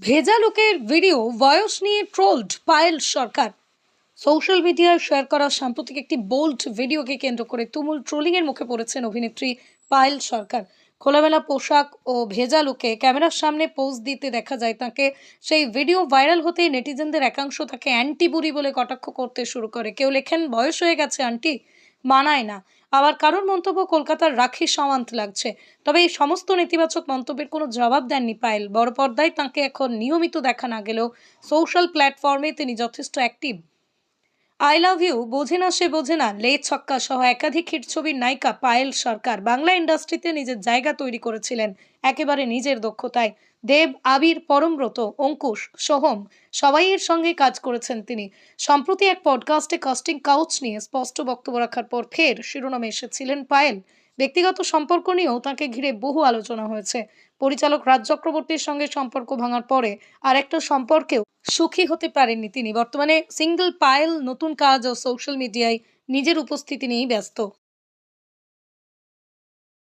ভেজা লুকের video voice নিয়ে ট্রোলড পায়েল সরকার। সোশ্যাল মিডিয়ায় শেয়ার করা সাম্প্রতিক একটি বোল্ড ভিডিওকে কেন্দ্র করে তুমুল ট্রোলিংয়ের মুখে পড়েছেন অভিনেত্রী পায়েল সরকার। খোলামেলা পোশাক ও ভেজা লুকে ক্যামেরার সামনে পোজ দিতে দেখা যায় তাকে। সেই ভিডিও ভাইরাল হতেই নেটিজেনদের একাংশ তাকে অ্যান্টি বুড়ি বলে কটাক্ষ করতে শুরু করে। কেউ লেখেন, বয়স হয়ে গেছে আন্টি, মানায় না। আবার কারোর মন্তব্য, কলকাতার রাখি সাওয়ান্ত লাগছে। তবে এই সমস্ত নেতিবাচক মন্তব্যের কোনো জবাব দেননি পায়েল। বড় পর্দায় তাঁকে এখন নিয়মিত দেখা না গেলেও সোশ্যাল প্ল্যাটফর্মে তিনি যথেষ্ট অ্যাক্টিভ। আই লাভ ইউ, বোঝে না সে বোঝে না, লে ছক্কা সহ একাধিক হিট ছবির নায়িকা পায়েল সরকার বাংলা ইন্ডাস্ট্রিতে নিজের জায়গা তৈরি করেছিলেন একেবারে নিজের দক্ষতায়। দেব, আবির, পরমব্রত, অঙ্কুশ, সোহম সবাইয়ের সঙ্গে কাজ করেছেন তিনি। সম্প্রতি এক পডকাস্টে কাস্টিং কাউচ নিয়ে স্পষ্ট বক্তব্য রাখার পর ফের শিরোনামে এসেছিলেন পায়েল। ব্যক্তিগত সম্পর্ক নিয়েও তাকে ঘিরে বহু আলোচনা হয়েছে। পরিচালক রাজ চক্রবর্তীর সঙ্গে সম্পর্ক ভাঙার পরে আরেকটা সম্পর্কেও সুখী হতে পারেননি তিনি। বর্তমানে সিঙ্গল পায়েল নতুন কাজ ও সোশ্যাল মিডিয়ায় নিজের উপস্থিতি নিয়েই ব্যস্ত।